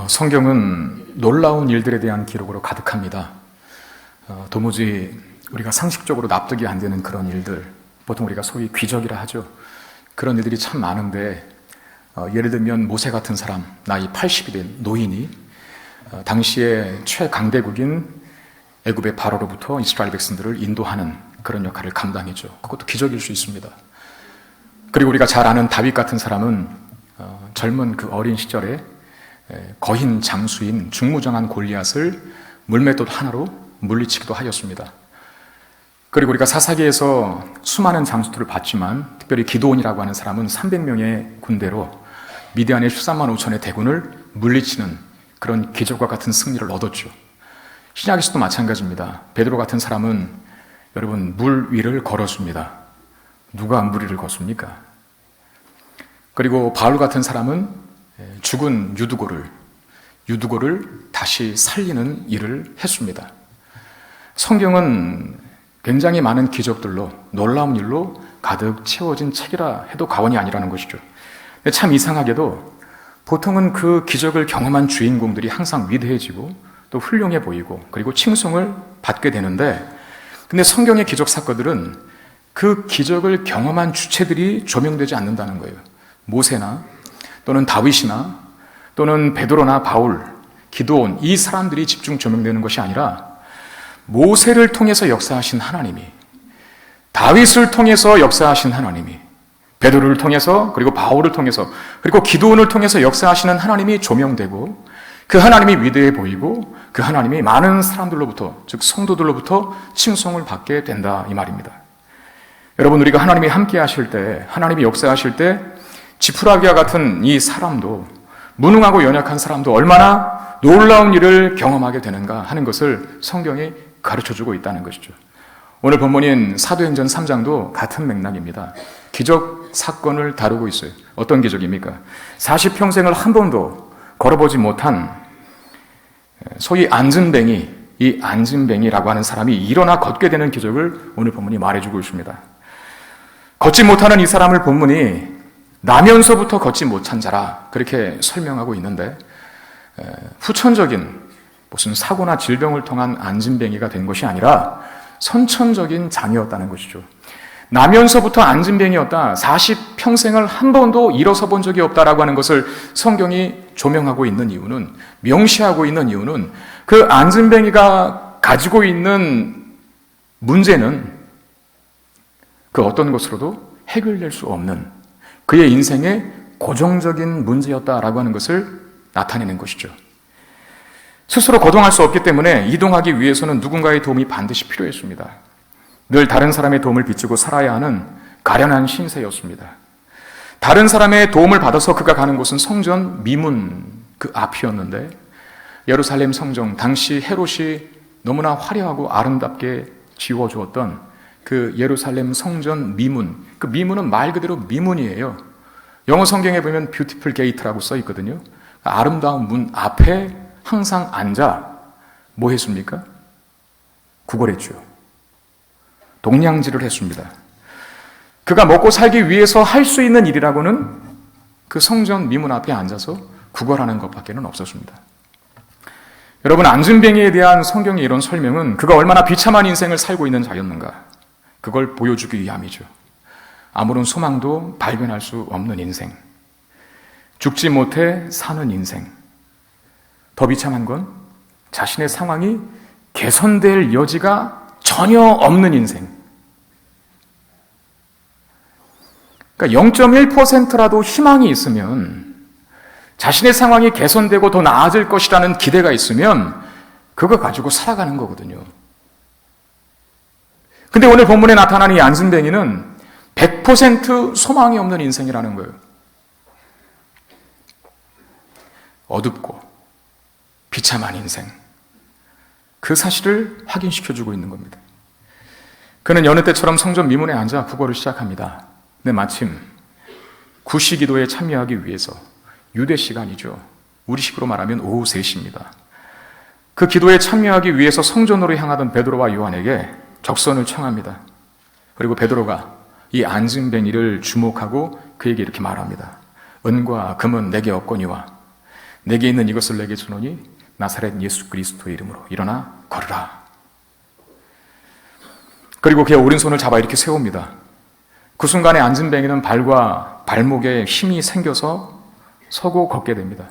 성경은 놀라운 일들에 대한 기록으로 가득합니다. 도무지 우리가 상식적으로 납득이 안 되는 그런 일들, 보통 우리가 소위 기적이라 하죠. 그런 일들이 참 많은데, 예를 들면 모세 같은 사람, 나이 80이 된 노인이 당시에 최강대국인 애굽의 바로로부터 이스라엘 백성들을 인도하는 그런 역할을 감당했죠. 그것도 기적일 수 있습니다. 그리고 우리가 잘 아는 다윗 같은 사람은 젊은 그 어린 시절에 거인 장수인 중무장한 골리앗을 물맷돌 하나로 물리치기도 하였습니다. 그리고 우리가 사사기에서 수많은 장수들을 봤지만 특별히 기드온이라고 하는 사람은 300명의 군대로 미디안의 13만 5천의 대군을 물리치는 그런 기적과 같은 승리를 얻었죠. 신약에서도 마찬가지입니다. 베드로 같은 사람은 여러분 물 위를 걸었습니다. 누가 물 위를 걷습니까? 그리고 바울 같은 사람은 죽은 유두고를 다시 살리는 일을 했습니다. 성경은 굉장히 많은 기적들로, 놀라운 일로 가득 채워진 책이라 해도 과언이 아니라는 것이죠. 근데 참 이상하게도 보통은 그 기적을 경험한 주인공들이 항상 위대해지고 또 훌륭해 보이고 그리고 칭송을 받게 되는데, 근데 성경의 기적 사건들은 그 기적을 경험한 주체들이 조명되지 않는다는 거예요. 모세나 또는 다윗이나 또는 베드로나 바울, 기드온, 이 사람들이 집중 조명되는 것이 아니라 모세를 통해서 역사하신 하나님이, 다윗을 통해서 역사하신 하나님이, 베드로를 통해서, 그리고 바울을 통해서, 그리고 기드온을 통해서 역사하시는 하나님이 조명되고, 그 하나님이 위대해 보이고 그 하나님이 많은 사람들로부터, 즉 성도들로부터 칭송을 받게 된다, 이 말입니다. 여러분, 우리가 하나님이 함께 하실 때, 하나님이 역사하실 때 지푸라기와 같은 이 사람도, 무능하고 연약한 사람도 얼마나 놀라운 일을 경험하게 되는가 하는 것을 성경이 가르쳐주고 있다는 것이죠. 오늘 본문인 사도행전 3장도 같은 맥락입니다. 기적 사건을 다루고 있어요. 어떤 기적입니까? 40평생을 한 번도 걸어보지 못한 소위 안진뱅이, 이 안진뱅이라고 하는 사람이 일어나 걷게 되는 기적을 오늘 본문이 말해주고 있습니다. 걷지 못하는 이 사람을 본문이 나면서부터 걷지 못한 자라 그렇게 설명하고 있는데, 후천적인 무슨 사고나 질병을 통한 안진뱅이가 된 것이 아니라 선천적인 장애였다는 것이죠. 나면서부터 안진뱅이였다, 40평생을 한 번도 일어서 본 적이 없다라고 하는 것을 성경이 조명하고 있는 이유는, 명시하고 있는 이유는 그 안진뱅이가 가지고 있는 문제는 그 어떤 것으로도 해결될 수 없는 그의 인생의 고정적인 문제였다라고 하는 것을 나타내는 것이죠. 스스로 거동할 수 없기 때문에 이동하기 위해서는 누군가의 도움이 반드시 필요했습니다. 늘 다른 사람의 도움을 빚고 살아야 하는 가련한 신세였습니다. 다른 사람의 도움을 받아서 그가 가는 곳은 성전 미문 그 앞이었는데, 예루살렘 성정, 당시 헤롯이 너무나 화려하고 아름답게 지어주었던 그 예루살렘 성전 미문, 그 미문은 말 그대로 미문이에요. 영어 성경에 보면 뷰티풀 게이트라고 써 있거든요. 아름다운 문 앞에 항상 앉아 뭐 했습니까? 구걸했죠. 동냥질을 했습니다. 그가 먹고 살기 위해서 할 수 있는 일이라고는 그 성전 미문 앞에 앉아서 구걸하는 것밖에는 없었습니다. 여러분, 안진뱅이에 대한 성경의 이런 설명은 그가 얼마나 비참한 인생을 살고 있는 자였는가, 그걸 보여주기 위함이죠. 아무런 소망도 발견할 수 없는 인생, 죽지 못해 사는 인생, 더 비참한 건 자신의 상황이 개선될 여지가 전혀 없는 인생. 그러니까 0.1%라도 희망이 있으면, 자신의 상황이 개선되고 더 나아질 것이라는 기대가 있으면 그거 가지고 살아가는 거거든요. 근데 오늘 본문에 나타난 이 안진뱅이는 100% 소망이 없는 인생이라는 거예요. 어둡고 비참한 인생, 그 사실을 확인시켜주고 있는 겁니다. 그는 여느 때처럼 성전 미문에 앉아 구걸을 시작합니다. 근데 마침 구시기도에 참여하기 위해서, 유대 시간이죠, 우리식으로 말하면 오후 3시입니다. 그 기도에 참여하기 위해서 성전으로 향하던 베드로와 요한에게 적선을 청합니다. 그리고 베드로가 이 안진뱅이를 주목하고 그에게 이렇게 말합니다. 은과 금은 내게 없거니와 내게 있는 이것을 내게 주노니 나사렛 예수 그리스도의 이름으로 일어나 걸으라. 그리고 그의 오른손을 잡아 이렇게 세웁니다. 그 순간에 안진뱅이는 발과 발목에 힘이 생겨서 서고 걷게 됩니다.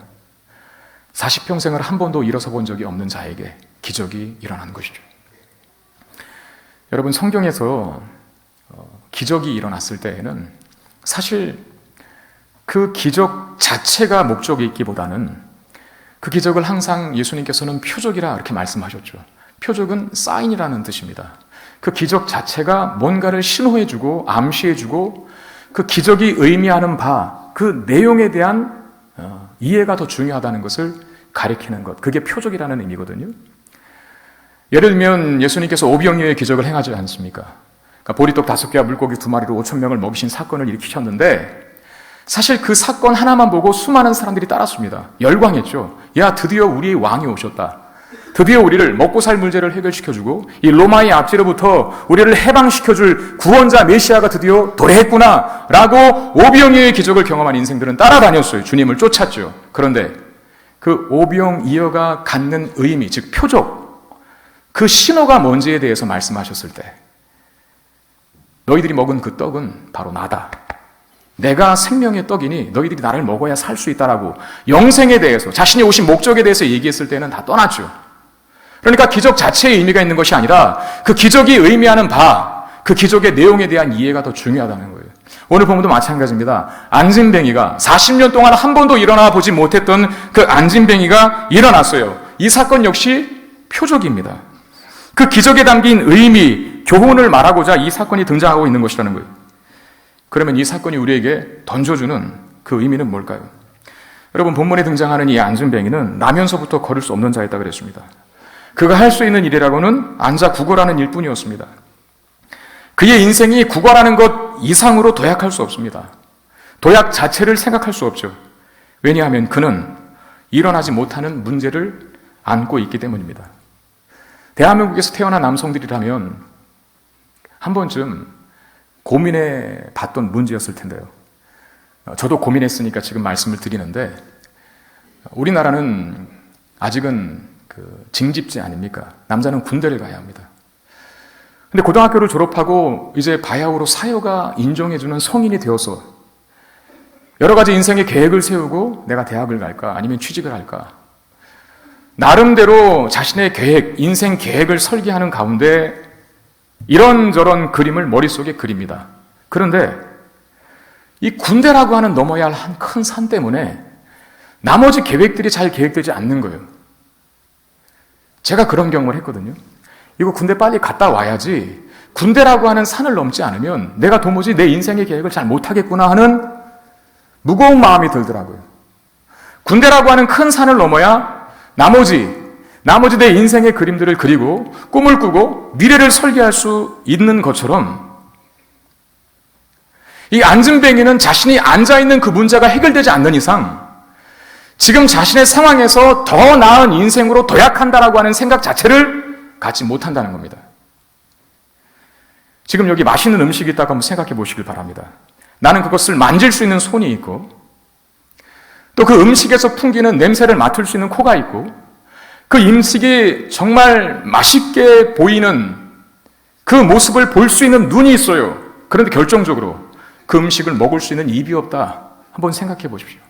40평생을 한 번도 일어서 본 적이 없는 자에게 기적이 일어난 것이죠. 여러분, 성경에서 기적이 일어났을 때에는 사실 그 기적 자체가 목적이 있기보다는 그 기적을 항상 예수님께서는 표적이라 이렇게 말씀하셨죠. 표적은 사인이라는 뜻입니다. 그 기적 자체가 뭔가를 신호해주고 암시해주고 그 기적이 의미하는 바, 그 내용에 대한 이해가 더 중요하다는 것을 가리키는 것, 그게 표적이라는 의미거든요. 예를 들면 예수님께서 오병이어의 기적을 행하지 않습니까? 그러니까 보리떡 5개와 물고기 2마리로 5,000명을 먹이신 사건을 일으키셨는데 사실 그 사건 하나만 보고 수많은 사람들이 따랐습니다. 열광했죠. 야, 드디어 우리의 왕이 오셨다. 드디어 우리를 먹고 살 문제를 해결시켜주고 이 로마의 압제로부터 우리를 해방시켜줄 구원자 메시아가 드디어 도래했구나 라고 오병이어의 기적을 경험한 인생들은 따라다녔어요. 주님을 쫓았죠. 그런데 그 오병이어가 갖는 의미, 즉 표적, 그 신호가 뭔지에 대해서 말씀하셨을 때 너희들이 먹은 그 떡은 바로 나다. 내가 생명의 떡이니 너희들이 나를 먹어야 살 수 있다라고 영생에 대해서, 자신이 오신 목적에 대해서 얘기했을 때는 다 떠났죠. 그러니까 기적 자체의 의미가 있는 것이 아니라 그 기적이 의미하는 바, 그 기적의 내용에 대한 이해가 더 중요하다는 거예요. 오늘 본문도 마찬가지입니다. 안진뱅이가 40년 동안 한 번도 일어나 보지 못했던 그 안진뱅이가 일어났어요. 이 사건 역시 표적입니다. 그 기적에 담긴 의미, 교훈을 말하고자 이 사건이 등장하고 있는 것이라는 거예요. 그러면 이 사건이 우리에게 던져주는 그 의미는 뭘까요? 여러분, 본문에 등장하는 이 안진뱅이는 나면서부터 걸을 수 없는 자였다 그랬습니다. 그가 할 수 있는 일이라고는 앉아 구걸하는 일뿐이었습니다. 그의 인생이 구걸하는 것 이상으로 도약할 수 없습니다. 도약 자체를 생각할 수 없죠. 왜냐하면 그는 일어나지 못하는 문제를 안고 있기 때문입니다. 대한민국에서 태어난 남성들이라면 한 번쯤 고민해 봤던 문제였을 텐데요. 저도 고민했으니까 지금 말씀을 드리는데, 우리나라는 아직은 징집제 아닙니까? 남자는 군대를 가야 합니다. 근데 고등학교를 졸업하고 이제 바야흐로 사회가 인정해주는 성인이 되어서 여러 가지 인생의 계획을 세우고 내가 대학을 갈까 아니면 취직을 할까, 나름대로 자신의 계획, 인생 계획을 설계하는 가운데 이런저런 그림을 머릿속에 그립니다. 그런데 이 군대라고 하는 넘어야 할 한 큰 산 때문에 나머지 계획들이 잘 계획되지 않는 거예요. 제가 그런 경험을 했거든요. 이거 군대 빨리 갔다 와야지, 군대라고 하는 산을 넘지 않으면 내가 도무지 내 인생의 계획을 잘 못하겠구나 하는 무거운 마음이 들더라고요. 군대라고 하는 큰 산을 넘어야 나머지 내 인생의 그림들을 그리고 꿈을 꾸고 미래를 설계할 수 있는 것처럼 이 안진뱅이는 자신이 앉아있는 그 문제가 해결되지 않는 이상 지금 자신의 상황에서 더 나은 인생으로 도약한다라고 하는 생각 자체를 갖지 못한다는 겁니다. 지금 여기 맛있는 음식이 있다고 한번 생각해 보시길 바랍니다. 나는 그것을 만질 수 있는 손이 있고 또 그 음식에서 풍기는 냄새를 맡을 수 있는 코가 있고 그 음식이 정말 맛있게 보이는 그 모습을 볼 수 있는 눈이 있어요. 그런데 결정적으로 그 음식을 먹을 수 있는 입이 없다. 한번 생각해 보십시오.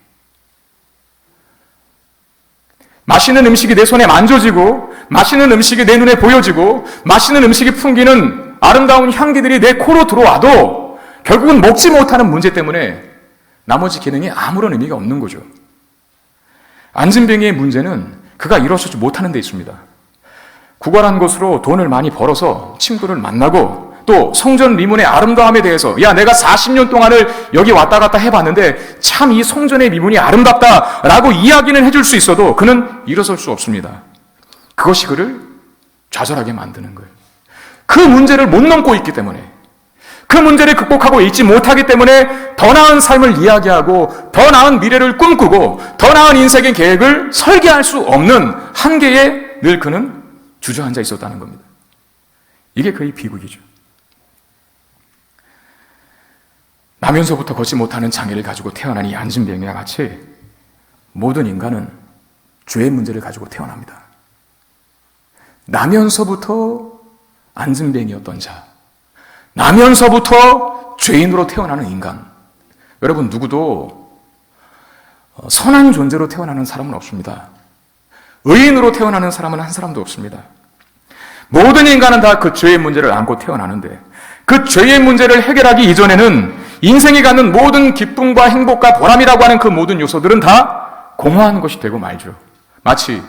맛있는 음식이 내 손에 만져지고 맛있는 음식이 내 눈에 보여지고 맛있는 음식이 풍기는 아름다운 향기들이 내 코로 들어와도 결국은 먹지 못하는 문제 때문에 나머지 기능이 아무런 의미가 없는 거죠. 안진뱅이의 문제는 그가 일어서지 못하는 데 있습니다. 구걸한 것으로 돈을 많이 벌어서 친구를 만나고 또 성전 미문의 아름다움에 대해서 야, 내가 40년 동안을 여기 왔다 갔다 해봤는데 참 이 성전의 미문이 아름답다라고 이야기는 해줄 수 있어도 그는 일어설 수 없습니다. 그것이 그를 좌절하게 만드는 거예요. 그 문제를 못 넘고 있기 때문에, 그 문제를 극복하고 있지 못하기 때문에 더 나은 삶을 이야기하고 더 나은 미래를 꿈꾸고 더 나은 인생의 계획을 설계할 수 없는 한계에 늘 그는 주저앉아 있었다는 겁니다. 이게 그의 비극이죠. 나면서부터 걷지 못하는 장애를 가지고 태어난 이 안진뱅이와 같이 모든 인간은 죄의 문제를 가지고 태어납니다. 나면서부터 안진뱅이였던 자, 나면서부터 죄인으로 태어나는 인간. 여러분, 누구도 선한 존재로 태어나는 사람은 없습니다. 의인으로 태어나는 사람은 한 사람도 없습니다. 모든 인간은 다 그 죄의 문제를 안고 태어나는데, 그 죄의 문제를 해결하기 이전에는 인생이 갖는 모든 기쁨과 행복과 보람이라고 하는 그 모든 요소들은 다 공허한 것이 되고 말죠. 마치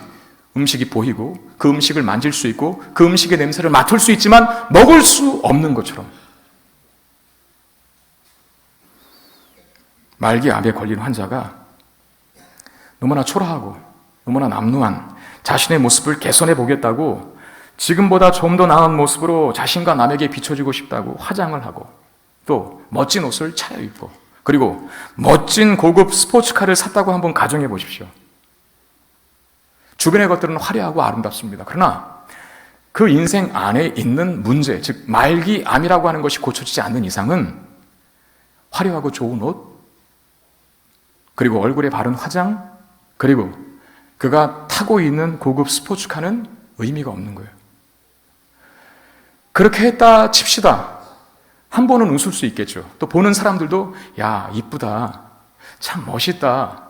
음식이 보이고 그 음식을 만질 수 있고 그 음식의 냄새를 맡을 수 있지만 먹을 수 없는 것처럼, 말기암에 걸린 환자가 너무나 초라하고 너무나 남루한 자신의 모습을 개선해 보겠다고 지금보다 좀 더 나은 모습으로 자신과 남에게 비춰지고 싶다고 화장을 하고 또 멋진 옷을 차려입고 그리고 멋진 고급 스포츠카를 샀다고 한번 가정해 보십시오. 주변의 것들은 화려하고 아름답습니다. 그러나 그 인생 안에 있는 문제, 즉 말기암이라고 하는 것이 고쳐지지 않는 이상은 화려하고 좋은 옷, 그리고 얼굴에 바른 화장, 그리고 그가 타고 있는 고급 스포츠카는 의미가 없는 거예요. 그렇게 했다 칩시다. 한 번은 웃을 수 있겠죠. 또 보는 사람들도 야, 이쁘다, 참 멋있다,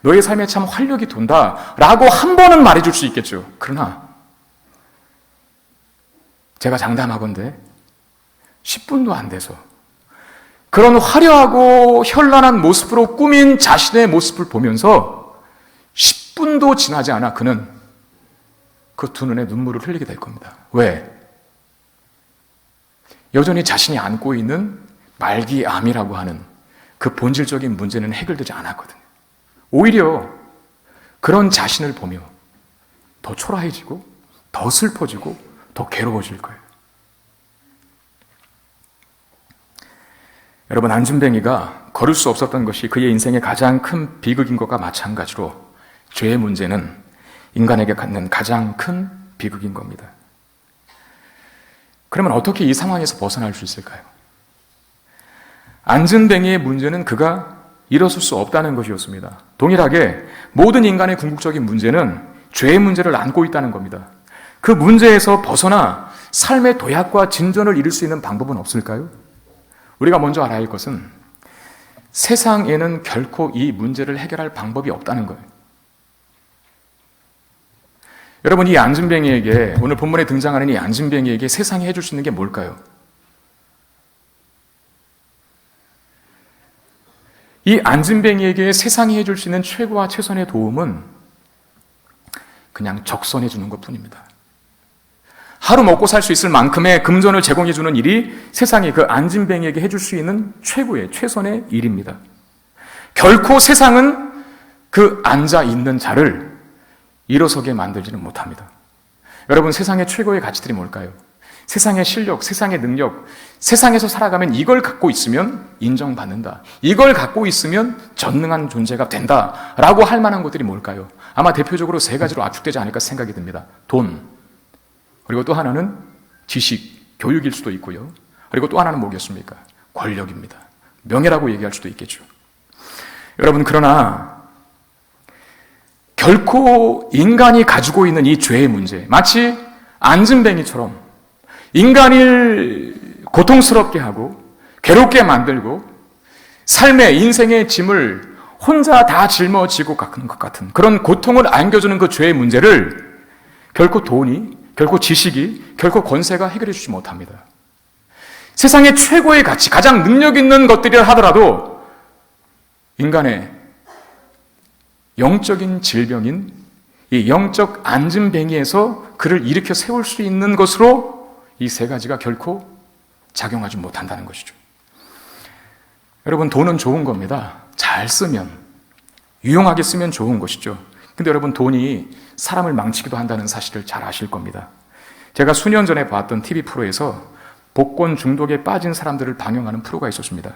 너의 삶에 참 활력이 돈다 라고 한 번은 말해줄 수 있겠죠. 그러나 제가 장담하건대 10분도 안 돼서 그런 화려하고 현란한 모습으로 꾸민 자신의 모습을 보면서 10분도 지나지 않아 그는 그 두 눈에 눈물을 흘리게 될 겁니다. 왜? 여전히 자신이 안고 있는 말기암이라고 하는 그 본질적인 문제는 해결되지 않았거든요. 오히려 그런 자신을 보며 더 초라해지고 더 슬퍼지고 더 괴로워질 거예요. 여러분, 안진뱅이가 걸을 수 없었던 것이 그의 인생의 가장 큰 비극인 것과 마찬가지로 죄의 문제는 인간에게 갖는 가장 큰 비극인 겁니다. 그러면 어떻게 이 상황에서 벗어날 수 있을까요? 안진뱅이의 문제는 그가 일어설 수 없다는 것이었습니다. 동일하게 모든 인간의 궁극적인 문제는 죄의 문제를 안고 있다는 겁니다. 그 문제에서 벗어나 삶의 도약과 진전을 이룰 수 있는 방법은 없을까요? 우리가 먼저 알아야 할 것은 세상에는 결코 이 문제를 해결할 방법이 없다는 거예요. 여러분, 이 안진뱅이에게, 오늘 본문에 등장하는 이 안진뱅이에게 세상이 해줄 수 있는 게 뭘까요? 이 안진뱅이에게 세상이 해줄 수 있는 최고와 최선의 도움은 그냥 적선해 주는 것 뿐입니다. 하루 먹고 살 수 있을 만큼의 금전을 제공해 주는 일이 세상이 그 안진뱅이에게 해줄 수 있는 최고의 최선의 일입니다. 결코 세상은 그 앉아 있는 자를 일어서게 만들지는 못합니다. 여러분, 세상의 최고의 가치들이 뭘까요? 세상의 실력, 세상의 능력, 세상에서 살아가면 이걸 갖고 있으면 인정받는다, 이걸 갖고 있으면 전능한 존재가 된다 라고 할 만한 것들이 뭘까요? 아마 대표적으로 세 가지로 압축되지 않을까 생각이 듭니다. 돈, 그리고 또 하나는 지식, 교육일 수도 있고요. 그리고 또 하나는 뭐겠습니까? 권력입니다. 명예라고 얘기할 수도 있겠죠. 여러분, 그러나 결코 인간이 가지고 있는 이 죄의 문제, 마치 안진뱅이처럼 인간을 고통스럽게 하고 괴롭게 만들고 삶의 인생의 짐을 혼자 다 짊어지고 가는 것 같은 그런 고통을 안겨주는 그 죄의 문제를 결코 돈이, 결코 지식이, 결코 권세가 해결해 주지 못합니다. 세상의 최고의 가치, 가장 능력 있는 것들이라 하더라도 인간의 영적인 질병인 이 영적 안진뱅이에서 그를 일으켜 세울 수 있는 것으로 이 세 가지가 결코 작용하지 못한다는 것이죠. 여러분, 돈은 좋은 겁니다. 잘 쓰면, 유용하게 쓰면 좋은 것이죠. 근데 여러분, 돈이 사람을 망치기도 한다는 사실을 잘 아실 겁니다. 제가 수년 전에 봤던 TV 프로에서 복권 중독에 빠진 사람들을 방영하는 프로가 있었습니다.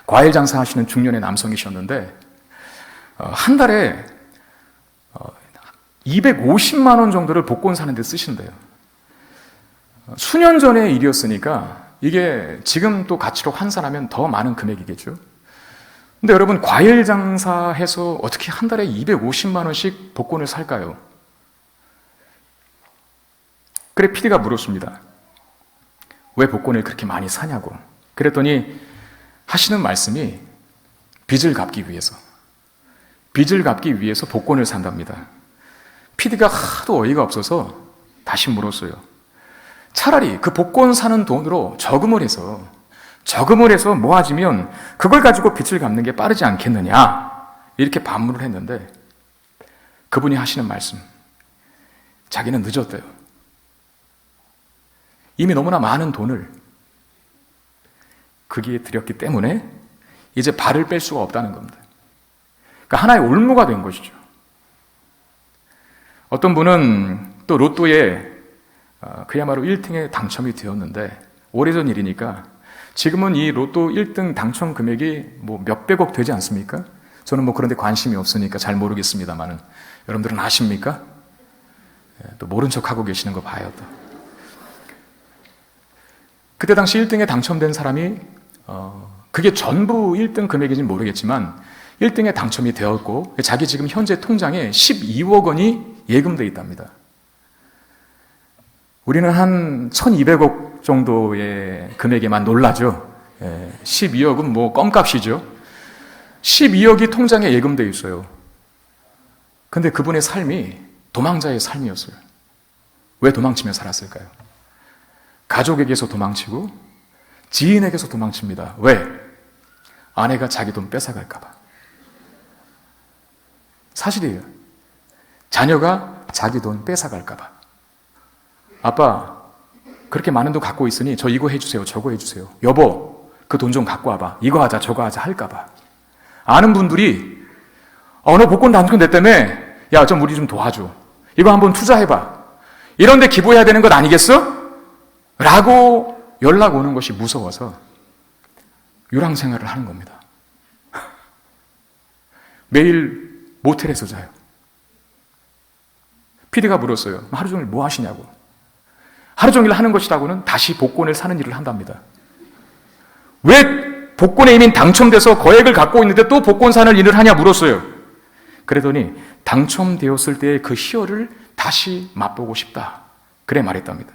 과일 장사하시는 중년의 남성이셨는데 한 달에 250만 원 정도를 복권 사는 데 쓰신대요. 수년 전의 일이었으니까 이게 지금 또 가치로 환산하면 더 많은 금액이겠죠. 근데 여러분, 과일 장사해서 어떻게 한 달에 250만 원씩 복권을 살까요? 그래, PD가 물었습니다. 왜 복권을 그렇게 많이 사냐고. 그랬더니 하시는 말씀이 빚을 갚기 위해서 복권을 산답니다. PD가 하도 어이가 없어서 다시 물었어요. 차라리 그 복권 사는 돈으로 저금을 해서 모아지면 그걸 가지고 빚을 갚는 게 빠르지 않겠느냐, 이렇게 반문을 했는데 그분이 하시는 말씀, 자기는 늦었대요. 이미 너무나 많은 돈을 거기에 들였기 때문에 이제 발을 뺄 수가 없다는 겁니다. 그러니까 하나의 올무가 된 것이죠. 어떤 분은 또 로또에 그야말로 1등에 당첨이 되었는데, 오래전 일이니까 지금은 이 로또 1등 당첨 금액이 뭐 몇백억 되지 않습니까? 저는 뭐 그런 데 관심이 없으니까 잘 모르겠습니다만은, 여러분들은 아십니까? 또 모른 척하고 계시는 거 봐요. 또 그때 당시 1등에 당첨된 사람이 그게 전부 1등 금액인지는 모르겠지만 1등에 당첨이 되었고, 자기 지금 현재 통장에 12억 원이 예금되어 있답니다. 우리는 한 1200억 정도의 금액에만 놀라죠. 12억은 뭐 껌값이죠. 12억이 통장에 예금되어 있어요. 근데 그분의 삶이 도망자의 삶이었어요. 왜 도망치며 살았을까요? 가족에게서 도망치고 지인에게서 도망칩니다. 왜? 아내가 자기 돈 뺏어갈까봐. 사실이에요. 자녀가 자기 돈 뺏어갈까봐. 아빠, 그렇게 많은 돈 갖고 있으니 저 이거 해주세요, 저거 해주세요. 여보, 그 돈 좀 갖고 와봐. 이거 하자, 저거 하자 할까봐. 아는 분들이 너 복권 당첨됐다며? 야, 좀 우리 좀 도와줘. 이거 한번 투자해봐. 이런데 기부해야 되는 것 아니겠어? 라고 연락 오는 것이 무서워서 유랑 생활을 하는 겁니다. 매일 모텔에서 자요. PD가 물었어요. 하루 종일 뭐 하시냐고. 하루 종일 하는 것이라고는 다시 복권을 사는 일을 한답니다. 왜 복권에 이미 당첨돼서 거액을 갖고 있는데 또 복권 사는 일을 하냐 물었어요. 그러더니 당첨되었을 때의 그 희열을 다시 맛보고 싶다, 그래 말했답니다.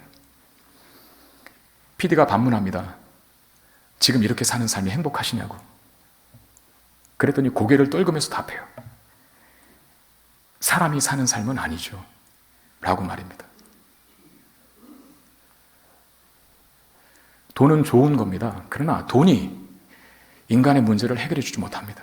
PD가 반문합니다. 지금 이렇게 사는 삶이 행복하시냐고. 그랬더니 고개를 떨구면서 답해요. 사람이 사는 삶은 아니죠, 라고 말입니다. 돈은 좋은 겁니다. 그러나 돈이 인간의 문제를 해결해 주지 못합니다.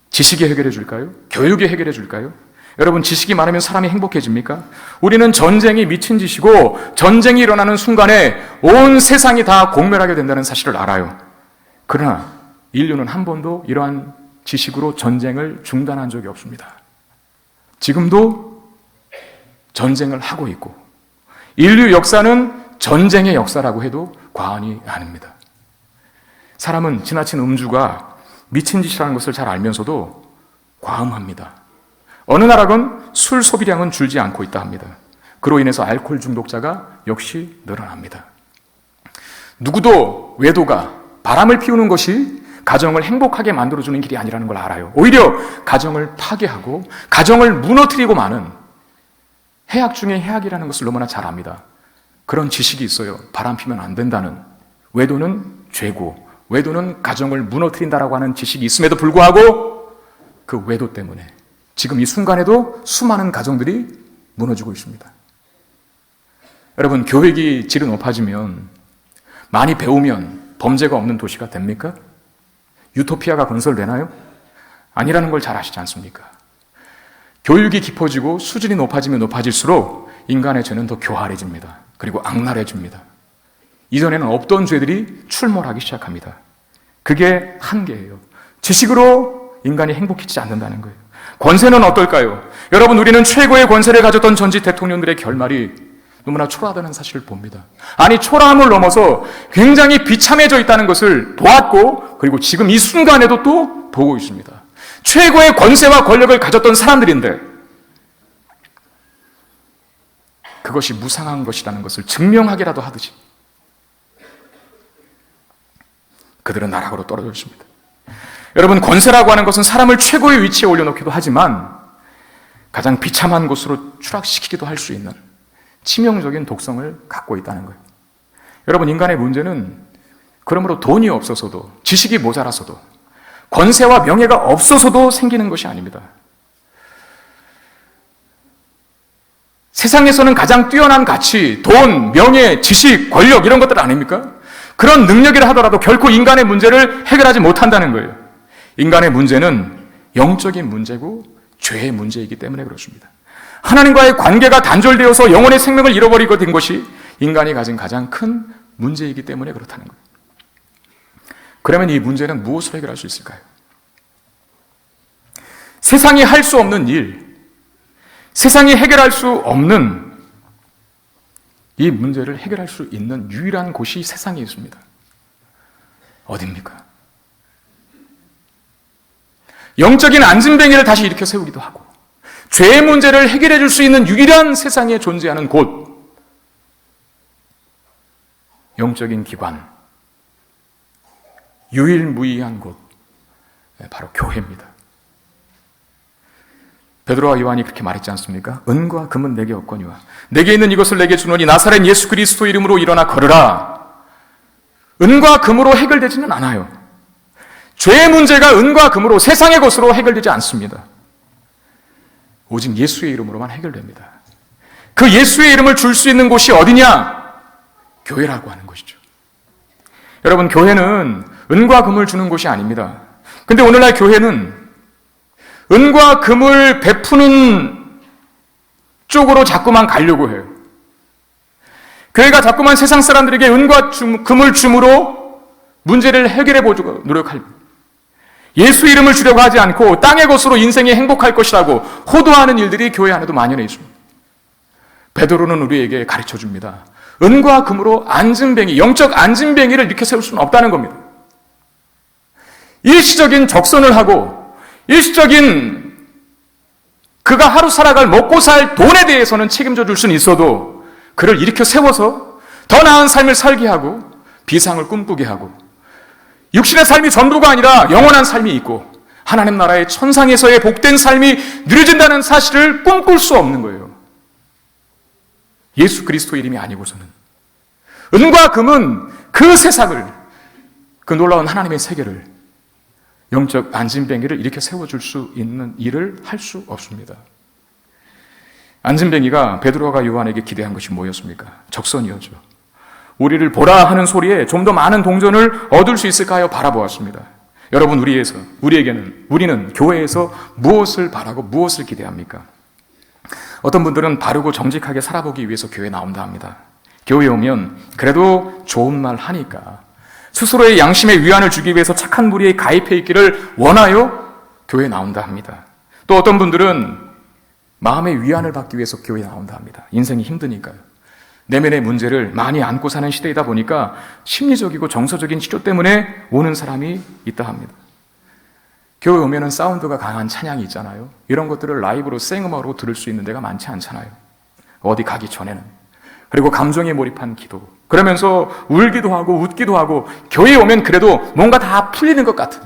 지식이 해결해 줄까요? 교육이 해결해 줄까요? 여러분, 지식이 많으면 사람이 행복해집니까? 우리는 전쟁이 미친 짓이고 전쟁이 일어나는 순간에 온 세상이 다 공멸하게 된다는 사실을 알아요. 그러나 인류는 한 번도 이러한 지식으로 전쟁을 중단한 적이 없습니다. 지금도 전쟁을 하고 있고, 인류 역사는 전쟁의 역사라고 해도 과언이 아닙니다. 사람은 지나친 음주가 미친 짓이라는 것을 잘 알면서도 과음합니다. 어느 나라건 술 소비량은 줄지 않고 있다 합니다. 그로 인해서 알코올 중독자가 역시 늘어납니다. 누구도 외도가, 바람을 피우는 것이 가정을 행복하게 만들어주는 길이 아니라는 걸 알아요. 오히려 가정을 파괴하고 가정을 무너뜨리고 마는 해악 중에 해악이라는 것을 너무나 잘 압니다. 그런 지식이 있어요. 바람 피면 안 된다는, 외도는 죄고 외도는 가정을 무너뜨린다라고 하는 지식이 있음에도 불구하고 그 외도 때문에 지금 이 순간에도 수많은 가정들이 무너지고 있습니다. 여러분, 교육이 질이 높아지면, 많이 배우면 범죄가 없는 도시가 됩니까? 유토피아가 건설되나요? 아니라는 걸 잘 아시지 않습니까? 교육이 깊어지고 수준이 높아지면 높아질수록 인간의 죄는 더 교활해집니다. 그리고 악랄해집니다. 이전에는 없던 죄들이 출몰하기 시작합니다. 그게 한계예요. 지식으로 인간이 행복해지지 않는다는 거예요. 권세는 어떨까요? 여러분, 우리는 최고의 권세를 가졌던 전직 대통령들의 결말이 너무나 초라하다는 사실을 봅니다. 아니, 초라함을 넘어서 굉장히 비참해져 있다는 것을 보았고, 그리고 지금 이 순간에도 또 보고 있습니다. 최고의 권세와 권력을 가졌던 사람들인데 그것이 무상한 것이라는 것을 증명하기라도 하듯이 그들은 나락으로 떨어져 있습니다. 여러분, 권세라고 하는 것은 사람을 최고의 위치에 올려놓기도 하지만 가장 비참한 곳으로 추락시키기도 할 수 있는 치명적인 독성을 갖고 있다는 거예요. 여러분, 인간의 문제는 그러므로 돈이 없어서도, 지식이 모자라서도, 권세와 명예가 없어서도 생기는 것이 아닙니다. 세상에서는 가장 뛰어난 가치, 돈, 명예, 지식, 권력 이런 것들 아닙니까? 그런 능력이라 하더라도 결코 인간의 문제를 해결하지 못한다는 거예요. 인간의 문제는 영적인 문제고 죄의 문제이기 때문에 그렇습니다. 하나님과의 관계가 단절되어서 영혼의 생명을 잃어버리게 된 것이 인간이 가진 가장 큰 문제이기 때문에 그렇다는 거예요. 그러면 이 문제는 무엇으로 해결할 수 있을까요? 세상이 할 수 없는 일, 세상이 해결할 수 없는 이 문제를 해결할 수 있는 유일한 곳이 세상에 있습니다. 어디입니까? 영적인 안진뱅이를 다시 일으켜 세우기도 하고 죄의 문제를 해결해 줄 수 있는 유일한 세상에 존재하는 곳, 영적인 기관, 유일무이한 곳, 바로 교회입니다. 베드로와 요한이 그렇게 말했지 않습니까? 은과 금은 내게 없거니와 내게 있는 이것을 내게 주노니 나사렛 예수 그리스도 이름으로 일어나 걸으라. 은과 금으로 해결되지는 않아요. 죄의 문제가 은과 금으로, 세상의 것으로 해결되지 않습니다. 오직 예수의 이름으로만 해결됩니다. 그 예수의 이름을 줄 수 있는 곳이 어디냐? 교회라고 하는 것이죠. 여러분, 교회는 은과 금을 주는 곳이 아닙니다. 근데 오늘날 교회는 은과 금을 베푸는 쪽으로 자꾸만 가려고 해요. 교회가 자꾸만 세상 사람들에게 은과 금을 줌으로 문제를 해결해 보려고 노력합니다. 예수 이름을 주려고 하지 않고 땅의 것으로 인생이 행복할 것이라고 호도하는 일들이 교회 안에도 만연해 있습니다. 베드로는 우리에게 가르쳐 줍니다. 은과 금으로 안진뱅이, 영적 안진뱅이를 일으켜 세울 수는 없다는 겁니다. 일시적인 적선을 하고 일시적인 그가 하루 살아갈 먹고 살 돈에 대해서는 책임져 줄 수는 있어도 그를 일으켜 세워서 더 나은 삶을 살게 하고 비상을 꿈꾸게 하고 육신의 삶이 전부가 아니라 영원한 삶이 있고 하나님 나라의 천상에서의 복된 삶이 누려진다는 사실을 꿈꿀 수 없는 거예요. 예수 그리스도 이름이 아니고서는. 은과 금은 그 세상을, 그 놀라운 하나님의 세계를, 영적 안진뱅이를 일으켜 세워줄 수 있는 일을 할 수 없습니다. 안진뱅이가 베드로와 요한에게 기대한 것이 뭐였습니까? 적선이었죠. 우리를 보라 하는 소리에 좀 더 많은 동전을 얻을 수 있을까 하여 바라보았습니다. 여러분, 우리는 교회에서 무엇을 바라고 무엇을 기대합니까? 어떤 분들은 바르고 정직하게 살아보기 위해서 교회에 나온다 합니다. 교회에 오면 그래도 좋은 말 하니까 스스로의 양심에 위안을 주기 위해서 착한 무리에 가입해 있기를 원하여 교회에 나온다 합니다. 또 어떤 분들은 마음의 위안을 받기 위해서 교회에 나온다 합니다. 인생이 힘드니까요. 내면의 문제를 많이 안고 사는 시대이다 보니까 심리적이고 정서적인 치료 때문에 오는 사람이 있다 합니다. 교회 오면은 사운드가 강한 찬양이 있잖아요. 이런 것들을 라이브로 생음악으로 들을 수 있는 데가 많지 않잖아요. 어디 가기 전에는. 그리고 감정에 몰입한 기도. 그러면서 울기도 하고 웃기도 하고 교회에 오면 그래도 뭔가 다 풀리는 것 같은,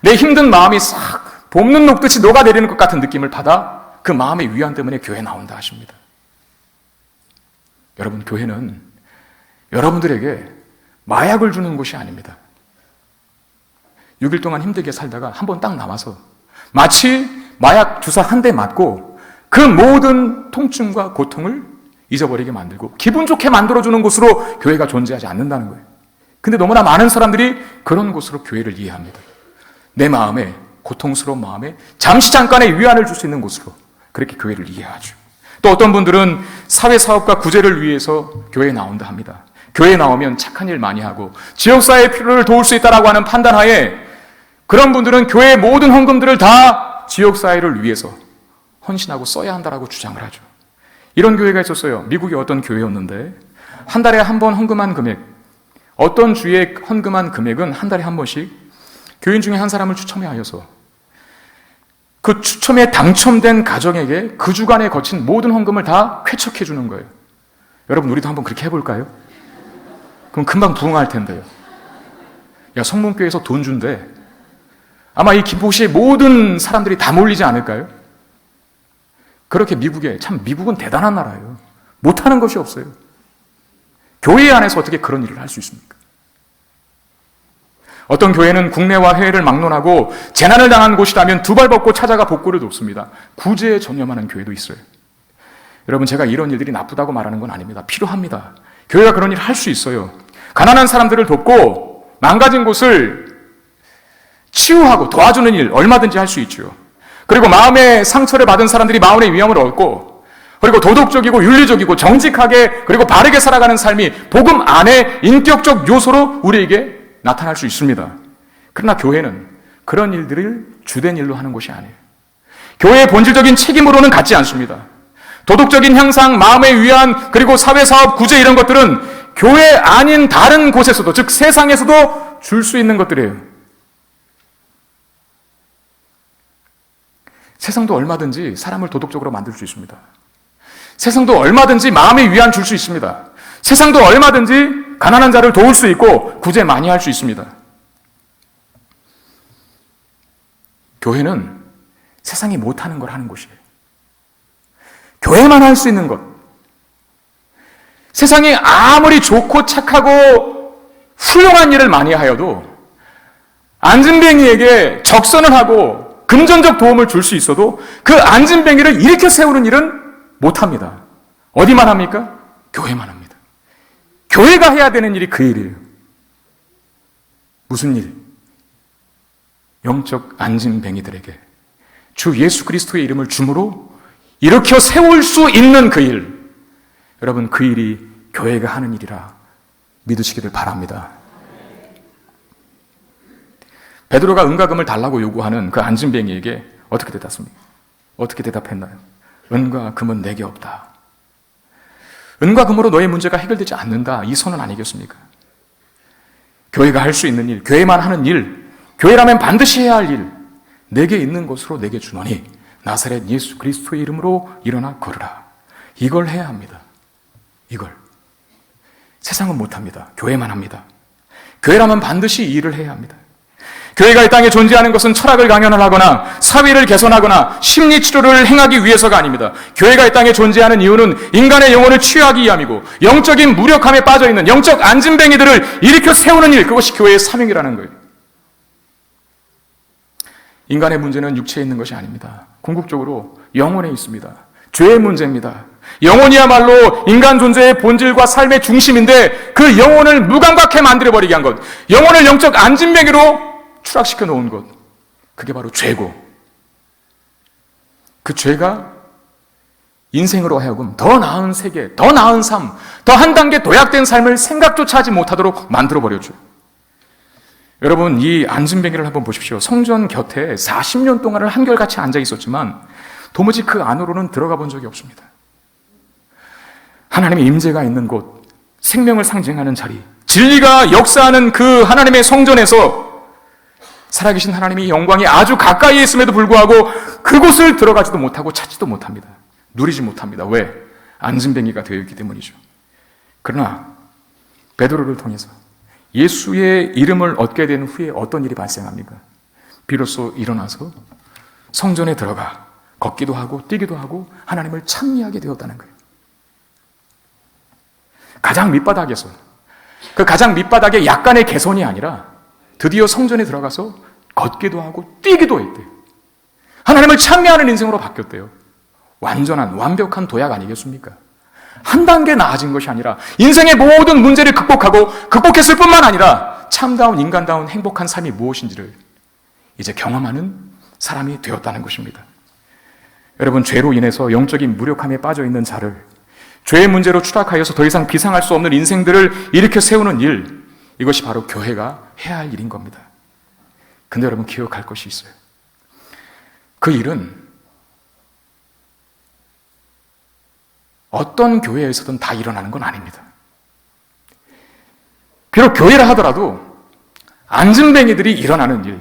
내 힘든 마음이 싹 봄눈 녹듯이 녹아내리는 것 같은 느낌을 받아 그 마음의 위안 때문에 교회에 나온다 하십니다. 여러분, 교회는 여러분들에게 마약을 주는 곳이 아닙니다. 6일 동안 힘들게 살다가 한 번 딱 나와서 마치 마약 주사 한 대 맞고 그 모든 통증과 고통을 잊어버리게 만들고 기분 좋게 만들어주는 곳으로 교회가 존재하지 않는다는 거예요. 근데 너무나 많은 사람들이 그런 곳으로 교회를 이해합니다. 내 마음에, 고통스러운 마음에 잠깐의 위안을 줄 수 있는 곳으로 그렇게 교회를 이해하죠. 또 어떤 분들은 사회사업과 구제를 위해서 교회에 나온다 합니다. 교회에 나오면 착한 일 많이 하고 지역사회의 필요를 도울 수 있다고 하는 판단하에 그런 분들은 교회의 모든 헌금들을 다 지역사회를 위해서 헌신하고 써야 한다라고 주장을 하죠. 이런 교회가 있었어요. 미국의 어떤 교회였는데 한 달에 한 번 헌금한 금액, 어떤 주에 헌금한 금액은 한 달에 한 번씩 교인 중에 한 사람을 추첨해 하여서 그 추첨에 당첨된 가정에게 그 주간에 거친 모든 헌금을 다 쾌척해 주는 거예요. 여러분, 우리도 한번 그렇게 해볼까요? 그럼 금방 부흥할 텐데요. 야, 성문교회에서 돈 준대. 아마 이 김포시의 모든 사람들이 다 몰리지 않을까요? 그렇게 미국은 대단한 나라예요. 못하는 것이 없어요. 교회 안에서 어떻게 그런 일을 할 수 있습니까? 어떤 교회는 국내와 해외를 막론하고 재난을 당한 곳이라면 두 발 벗고 찾아가 복구를 돕습니다. 구제에 전념하는 교회도 있어요. 여러분, 제가 이런 일들이 나쁘다고 말하는 건 아닙니다. 필요합니다. 교회가 그런 일을 할 수 있어요. 가난한 사람들을 돕고 망가진 곳을 치유하고 도와주는 일 얼마든지 할 수 있죠. 그리고 마음의 상처를 받은 사람들이 마음의 위험을 얻고, 그리고 도덕적이고 윤리적이고 정직하게 그리고 바르게 살아가는 삶이 복음 안에 인격적 요소로 우리에게 나타날 수 있습니다. 그러나 교회는 그런 일들을 주된 일로 하는 것이 아니에요. 교회의 본질적인 책임으로는 갖지 않습니다. 도덕적인 향상, 마음의 위안, 그리고 사회사업, 구제 이런 것들은 교회 아닌 다른 곳에서도, 즉 세상에서도 줄 수 있는 것들이에요. 세상도 얼마든지 사람을 도덕적으로 만들 수 있습니다. 세상도 얼마든지 마음의 위안 줄 수 있습니다. 세상도 얼마든지 가난한 자를 도울 수 있고 구제 많이 할 수 있습니다. 교회는 세상이 못하는 걸 하는 곳이에요. 교회만 할 수 있는 것. 세상이 아무리 좋고 착하고 훌륭한 일을 많이 하여도 안진뱅이에게 적선을 하고 금전적 도움을 줄 수 있어도 그 안진뱅이를 일으켜 세우는 일은 못합니다. 어디만 합니까? 교회만 합니다. 교회가 해야 되는 일이 그 일이에요. 무슨 일? 영적 안진뱅이들에게 주 예수 그리스도의 이름을 주므로 일으켜 세울 수 있는 그 일. 여러분, 그 일이 교회가 하는 일이라 믿으시기를 바랍니다. 베드로가 은과 금을 달라고 요구하는 그 안진뱅이에게 어떻게 대답습니까? 어떻게 대답했나요? 은과 금은 내게 없다. 은과 금으로 너의 문제가 해결되지 않는다. 이 선언 아니겠습니까? 교회가 할 수 있는 일, 교회만 하는 일, 교회라면 반드시 해야 할 일, 내게 있는 것으로 내게 주노니 나사렛 예수 그리스도의 이름으로 일어나 걸으라. 이걸 해야 합니다. 이걸. 세상은 못합니다. 교회만 합니다. 교회라면 반드시 이 일을 해야 합니다. 교회가 이 땅에 존재하는 것은 철학을 강연을 하거나 사회를 개선하거나 심리치료를 행하기 위해서가 아닙니다. 교회가 이 땅에 존재하는 이유는 인간의 영혼을 치유하기 위함이고 영적인 무력함에 빠져있는 영적 안진뱅이들을 일으켜 세우는 일, 그것이 교회의 사명이라는 거예요. 인간의 문제는 육체에 있는 것이 아닙니다. 궁극적으로 영혼에 있습니다. 죄의 문제입니다. 영혼이야말로 인간 존재의 본질과 삶의 중심인데 그 영혼을 무감각해 만들어버리게 한 것, 영혼을 영적 안진뱅이로 추락시켜 놓은 것, 그게 바로 죄고, 그 죄가 인생으로 하여금 더 나은 세계, 더 나은 삶, 더 한 단계 도약된 삶을 생각조차 하지 못하도록 만들어버렸죠. 여러분, 이 안진뱅이를 한번 보십시오. 성전 곁에 40년 동안을 한결같이 앉아 있었지만 도무지 그 안으로는 들어가 본 적이 없습니다. 하나님의 임재가 있는 곳, 생명을 상징하는 자리, 진리가 역사하는 그 하나님의 성전에서 살아계신 하나님의 영광이 아주 가까이에 있음에도 불구하고 그곳을 들어가지도 못하고 찾지도 못합니다. 누리지 못합니다. 왜? 안진뱅이가 되어 있기 때문이죠. 그러나 베드로를 통해서 예수의 이름을 얻게 된 후에 어떤 일이 발생합니까? 비로소 일어나서 성전에 들어가 걷기도 하고 뛰기도 하고 하나님을 찬미하게 되었다는 거예요. 가장 밑바닥에서, 그 가장 밑바닥의 약간의 개선이 아니라 드디어 성전에 들어가서 걷기도 하고 뛰기도 했대요. 하나님을 찬미하는 인생으로 바뀌었대요. 완전한, 완벽한 도약 아니겠습니까? 한 단계 나아진 것이 아니라 인생의 모든 문제를 극복하고 극복했을 뿐만 아니라 참다운 인간다운 행복한 삶이 무엇인지를 이제 경험하는 사람이 되었다는 것입니다. 여러분, 죄로 인해서 영적인 무력함에 빠져있는 자를, 죄의 문제로 추락하여서 더 이상 비상할 수 없는 인생들을 일으켜 세우는 일, 이것이 바로 교회가 해야 할 일인 겁니다. 근데 여러분, 기억할 것이 있어요. 그 일은 어떤 교회에서든 다 일어나는 건 아닙니다. 비록 교회라 하더라도 안진뱅이들이 일어나는 일,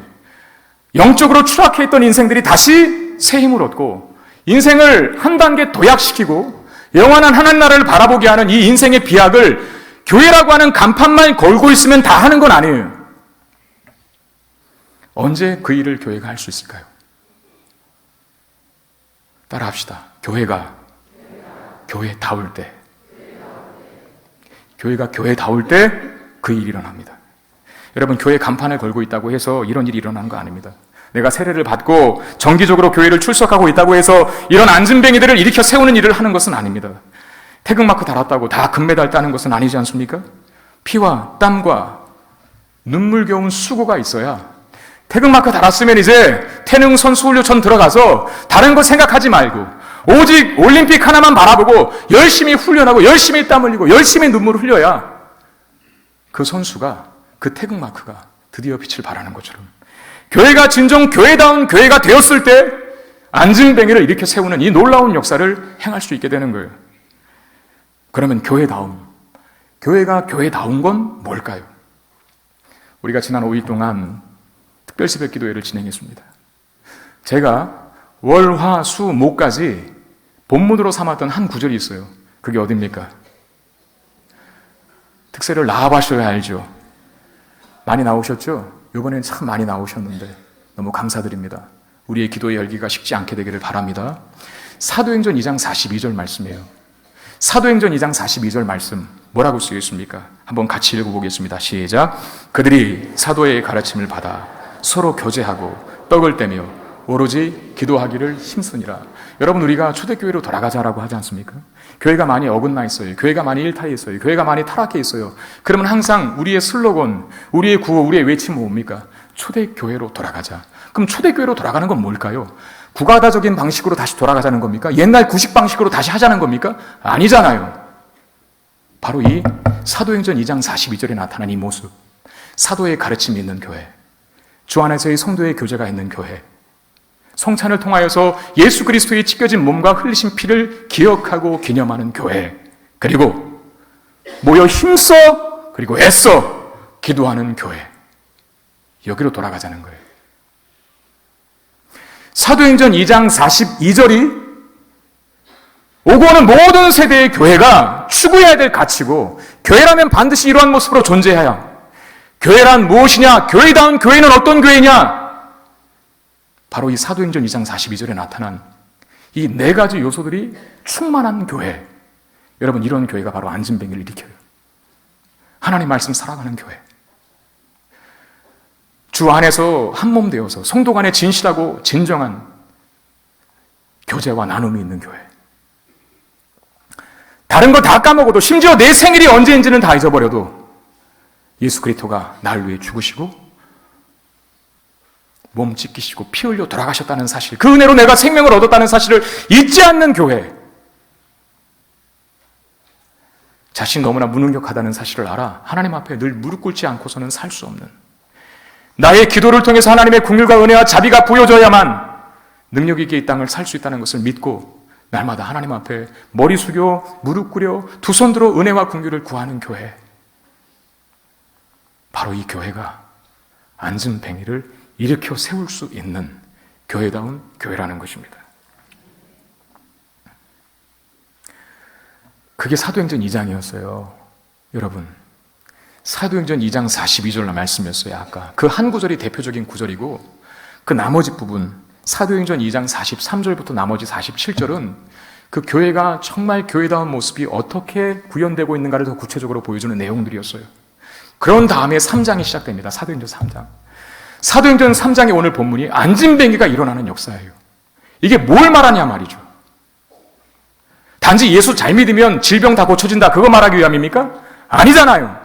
영적으로 추락해 있던 인생들이 다시 새 힘을 얻고 인생을 한 단계 도약시키고 영원한 하나님 나라를 바라보게 하는 이 인생의 비약을 교회라고 하는 간판만 걸고 있으면 다 하는 건 아니에요. 언제 그 일을 교회가 할 수 있을까요? 따라합시다. 교회가 교회다울 때, 교회가 교회다울 때 그 일이 일어납니다. 여러분, 교회 간판을 걸고 있다고 해서 이런 일이 일어나는 거 아닙니다. 내가 세례를 받고 정기적으로 교회를 출석하고 있다고 해서 이런 안진뱅이들을 일으켜 세우는 일을 하는 것은 아닙니다. 태극마크 달았다고 다 금메달 따는 것은 아니지 않습니까? 피와 땀과 눈물겨운 수고가 있어야, 태극마크 달았으면 이제 태릉 선수훈련전 들어가서 다른 거 생각하지 말고 오직 올림픽 하나만 바라보고 열심히 훈련하고 열심히 땀 흘리고 열심히 눈물을 흘려야 그 선수가, 그 태극마크가 드디어 빛을 발하는 것처럼, 교회가 진정 교회다운 교회가 되었을 때 안진뱅이를 일으켜 세우는 이 놀라운 역사를 행할 수 있게 되는 거예요. 그러면 교회다움, 교회가 교회다운 건 뭘까요? 우리가 지난 5일 동안 특별 새벽 기도회를 진행했습니다. 제가 월, 화, 수, 목까지 본문으로 삼았던 한 구절이 있어요. 그게 어딥니까? 특세를 나와보셔야 알죠. 많이 나오셨죠? 이번엔 참 많이 나오셨는데 너무 감사드립니다. 우리의 기도의 열기가 식지 않게 되기를 바랍니다. 사도행전 2장 42절 말씀이에요. 사도행전 2장 42절 말씀 뭐라고 쓰여 있습니까? 한번 같이 읽어보겠습니다. 시작. 그들이 사도의 가르침을 받아 서로 교제하고 떡을 떼며 오로지 기도하기를 힘쓰니라. 여러분, 우리가 초대교회로 돌아가자라고 하지 않습니까? 교회가 많이 어긋나 있어요. 교회가 많이 일타해 있어요. 교회가 많이 타락해 있어요. 그러면 항상 우리의 슬로건, 우리의 구호, 우리의 외침은 뭡니까? 초대교회로 돌아가자. 그럼 초대교회로 돌아가는 건 뭘까요? 구가다적인 방식으로 다시 돌아가자는 겁니까? 옛날 구식 방식으로 다시 하자는 겁니까? 아니잖아요. 바로 이 사도행전 2장 42절에 나타난 이 모습, 사도의 가르침이 있는 교회, 주 안에서의 성도의 교제가 있는 교회, 성찬을 통하여서 예수 그리스도의 찢겨진 몸과 흘리신 피를 기억하고 기념하는 교회, 그리고 모여 힘써 그리고 애써 기도하는 교회, 여기로 돌아가자는 거예요. 사도행전 2장 42절이 오고 오는 모든 세대의 교회가 추구해야 될 가치고, 교회라면 반드시 이러한 모습으로 존재해야, 교회란 무엇이냐, 교회다운 교회는 어떤 교회냐, 바로 이 사도행전 2장 42절에 나타난 이 네 가지 요소들이 충만한 교회. 여러분, 이런 교회가 바로 안진뱅이를 일으켜요. 하나님 말씀 살아가는 교회, 주 안에서 한몸 되어서 성도 간에 진실하고 진정한 교제와 나눔이 있는 교회. 다른 거 다 까먹어도, 심지어 내 생일이 언제인지는 다 잊어버려도 예수 그리스도가 날 위해 죽으시고 몸 찢기시고 피 흘려 돌아가셨다는 사실, 그 은혜로 내가 생명을 얻었다는 사실을 잊지 않는 교회. 자신이 너무나 무능력하다는 사실을 알아 하나님 앞에 늘 무릎 꿇지 않고서는 살 수 없는, 나의 기도를 통해서 하나님의 긍휼과 은혜와 자비가 부여져야만 능력 있게 이 땅을 살 수 있다는 것을 믿고 날마다 하나님 앞에 머리 숙여 무릎 꿇여 두 손 들어 은혜와 긍휼을 구하는 교회. 바로 이 교회가 안진뱅이를 일으켜 세울 수 있는 교회다운 교회라는 것입니다. 그게 사도행전 2장이었어요. 여러분, 사도행전 2장 42절 말씀이었어요. 아까 그 한 구절이 대표적인 구절이고, 그 나머지 부분 사도행전 2장 43절부터 나머지 47절은 그 교회가 정말 교회다운 모습이 어떻게 구현되고 있는가를 더 구체적으로 보여주는 내용들이었어요. 그런 다음에 3장이 시작됩니다. 사도행전 3장. 사도행전 3장의 오늘 본문이 안진뱅이가 일어나는 역사예요. 이게 뭘 말하냐 말이죠. 단지 예수 잘 믿으면 질병 다 고쳐진다, 그거 말하기 위함입니까? 아니잖아요.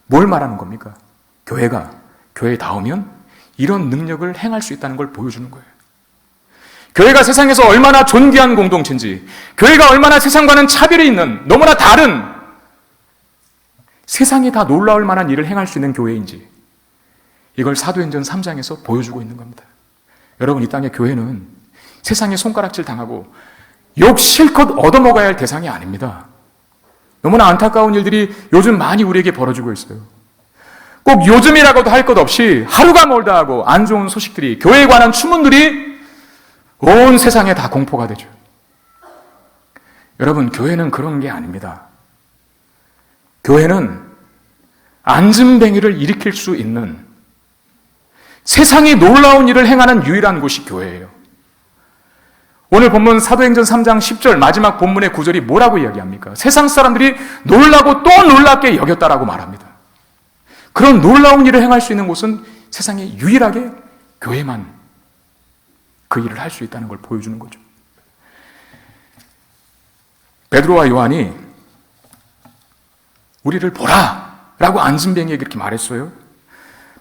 뭘 말하는 겁니까? 교회가 교회다우면 이런 능력을 행할 수 있다는 걸 보여주는 거예요. 교회가 세상에서 얼마나 존귀한 공동체인지, 교회가 얼마나 세상과는 차별이 있는, 너무나 다른, 세상이 다 놀라울 만한 일을 행할 수 있는 교회인지, 이걸 사도행전 3장에서 보여주고 있는 겁니다. 여러분, 이 땅의 교회는 세상에 손가락질 당하고 욕 실컷 얻어먹어야 할 대상이 아닙니다. 너무나 안타까운 일들이 요즘 많이 우리에게 벌어지고 있어요. 꼭 요즘이라고도 할 것 없이 하루가 멀다 하고 안 좋은 소식들이, 교회에 관한 추문들이 온 세상에 다 공포가 되죠. 여러분, 교회는 그런 게 아닙니다. 교회는 안진뱅이를 일으킬 수 있는, 세상이 놀라운 일을 행하는 유일한 곳이 교회예요. 오늘 본문 사도행전 3장 10절 마지막 본문의 구절이 뭐라고 이야기합니까? 세상 사람들이 놀라고 또 놀랍게 여겼다라고 말합니다. 그런 놀라운 일을 행할 수 있는 곳은 세상에 유일하게 교회만 그 일을 할 수 있다는 걸 보여주는 거죠. 베드로와 요한이 우리를 보라 라고 안진뱅이에게 그렇게 말했어요.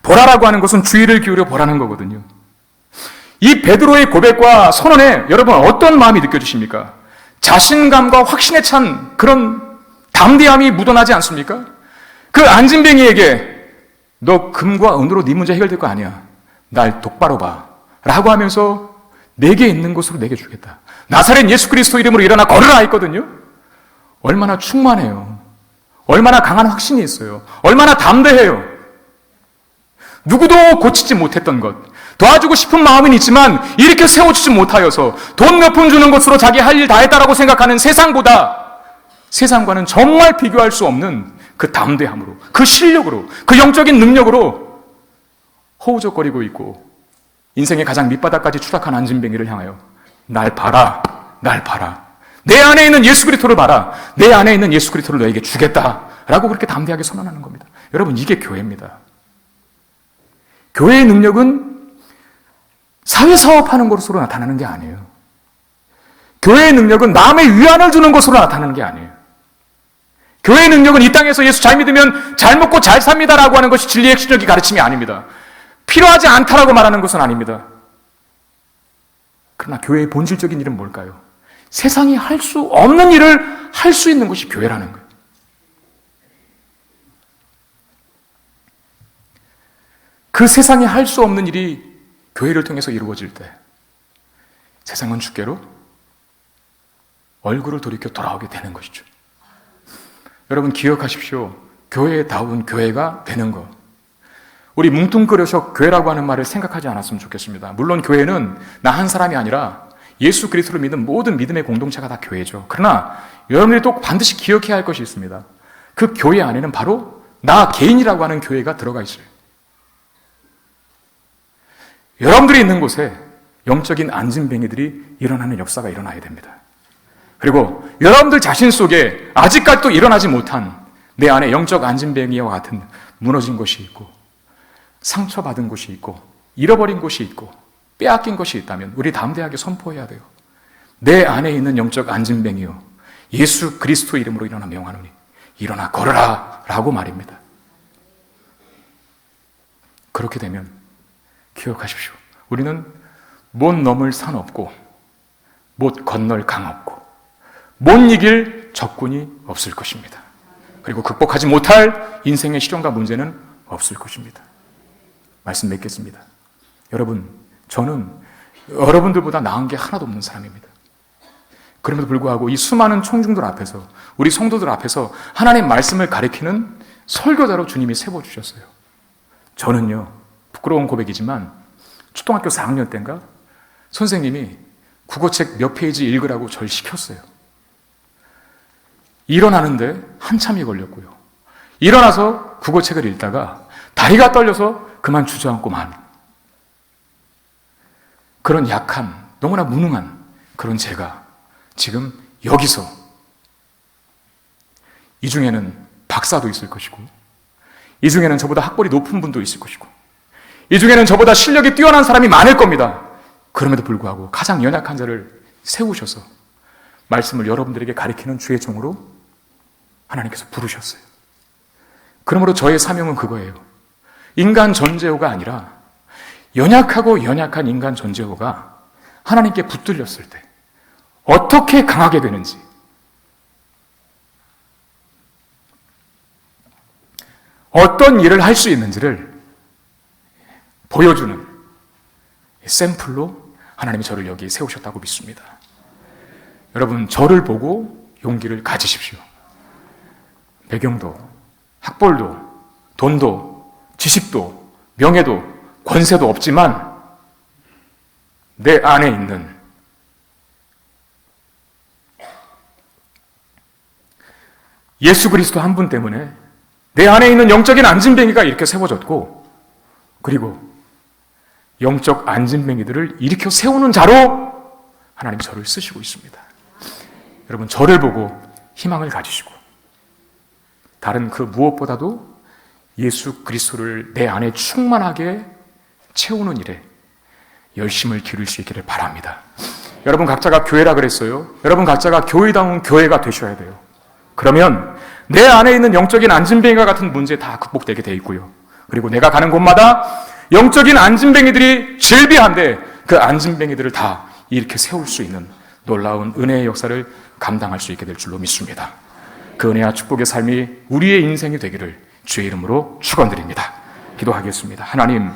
보라라고 하는 것은 주의를 기울여 보라는 거거든요. 이 베드로의 고백과 선언에 여러분 어떤 마음이 느껴지십니까? 자신감과 확신에 찬 그런 담대함이 묻어나지 않습니까? 그 안진뱅이에게 너 금과 은으로 네 문제 해결될 거 아니야. 날 똑바로 봐 라고 하면서 내게 있는 것으로 내게 주겠다. 나사렛 예수 그리스도 이름으로 일어나 걸으라 했거든요. 얼마나 충만해요. 얼마나 강한 확신이 있어요. 얼마나 담대해요. 누구도 고치지 못했던 것, 도와주고 싶은 마음은 있지만 이렇게 세워주지 못하여서 돈 몇 푼 주는 것으로 자기 할 일 다 했다라고 생각하는 세상과는 정말 비교할 수 없는 그 담대함으로, 그 실력으로, 그 영적인 능력으로 허우적거리고 있고 인생의 가장 밑바닥까지 추락한 안진뱅이를 향하여 날 봐라, 날 봐라. 내 안에 있는 예수 그리스도를 봐라. 내 안에 있는 예수 그리스도를 너에게 주겠다라고 그렇게 담대하게 선언하는 겁니다. 여러분, 이게 교회입니다. 교회의 능력은 사회사업하는 것으로 나타나는 게 아니에요. 교회의 능력은 남의 위안을 주는 것으로 나타나는 게 아니에요. 교회의 능력은 이 땅에서 예수 잘 믿으면 잘 먹고 잘 삽니다라고 하는 것이 진리의 핵심적인 가르침이 아닙니다. 필요하지 않다라고 말하는 것은 아닙니다. 그러나 교회의 본질적인 일은 뭘까요? 세상이 할 수 없는 일을 할 수 있는 것이 교회라는 거예요. 그 세상이 할 수 없는 일이 교회를 통해서 이루어질 때 세상은 주께로 얼굴을 돌이켜 돌아오게 되는 것이죠. 여러분 기억하십시오. 교회다운 교회가 되는 것. 우리 뭉뚱그려서 교회라고 하는 말을 생각하지 않았으면 좋겠습니다. 물론 교회는 나 한 사람이 아니라 예수 그리스도를 믿는 모든 믿음의 공동체가 다 교회죠. 그러나 여러분들이 또 반드시 기억해야 할 것이 있습니다. 그 교회 안에는 바로 나 개인이라고 하는 교회가 들어가 있어요. 여러분들이 있는 곳에 영적인 안진뱅이들이 일어나는 역사가 일어나야 됩니다. 그리고 여러분들 자신 속에 아직까지도 일어나지 못한 내 안에 영적 안진뱅이와 같은 무너진 것이 있고 상처받은 곳이 있고 잃어버린 곳이 있고 빼앗긴 것이 있다면 우리 담대하게 선포해야 돼요. 내 안에 있는 영적 안진뱅이요 예수 그리스도 이름으로 일어나 명하노니 일어나 걸으라 라고 말입니다. 그렇게 되면 기억하십시오. 우리는 못 넘을 산 없고 못 건널 강 없고 못 이길 적군이 없을 것입니다. 그리고 극복하지 못할 인생의 시련과 문제는 없을 것입니다. 말씀 맺겠습니다. 여러분, 저는 여러분들보다 나은 게 하나도 없는 사람입니다. 그럼에도 불구하고 이 수많은 청중들 앞에서 우리 성도들 앞에서 하나님 말씀을 가리키는 설교자로 주님이 세워주셨어요. 저는요, 부끄러운 고백이지만 초등학교 4학년 때인가 선생님이 국어책 몇 페이지 읽으라고 저를 시켰어요. 일어나는데 한참이 걸렸고요. 일어나서 국어책을 읽다가 다리가 떨려서 그만 주저앉고만. 그런 약한, 너무나 무능한 그런 제가 지금 여기서 이 중에는 박사도 있을 것이고 이 중에는 저보다 학벌이 높은 분도 있을 것이고 이 중에는 저보다 실력이 뛰어난 사람이 많을 겁니다. 그럼에도 불구하고 가장 연약한 자를 세우셔서 말씀을 여러분들에게 가리키는 주의 종으로 하나님께서 부르셨어요. 그러므로 저의 사명은 그거예요. 인간 전제호가 아니라 연약하고 연약한 인간 전제호가 하나님께 붙들렸을 때 어떻게 강하게 되는지, 어떤 일을 할 수 있는지를 보여주는 샘플로 하나님이 저를 여기 세우셨다고 믿습니다. 여러분, 저를 보고 용기를 가지십시오. 배경도, 학벌도, 돈도, 지식도, 명예도, 권세도 없지만 내 안에 있는 예수 그리스도 한 분 때문에 내 안에 있는 영적인 안진뱅이가 이렇게 세워졌고, 그리고 영적 안진뱅이들을 일으켜 세우는 자로 하나님 저를 쓰시고 있습니다. 여러분, 저를 보고 희망을 가지시고 다른 그 무엇보다도 예수 그리스도를 내 안에 충만하게 채우는 일에 열심을 기울일 수 있기를 바랍니다. 여러분 각자가 교회라 그랬어요. 여러분 각자가 교회다운 교회가 되셔야 돼요. 그러면 내 안에 있는 영적인 안진뱅이와 같은 문제 다 극복되게 돼 있고요. 그리고 내가 가는 곳마다 영적인 안진뱅이들이 즐비한데 그 안진뱅이들을 다 이렇게 세울 수 있는 놀라운 은혜의 역사를 감당할 수 있게 될 줄로 믿습니다. 그 은혜와 축복의 삶이 우리의 인생이 되기를 주의 이름으로 축원드립니다. 기도하겠습니다. 하나님,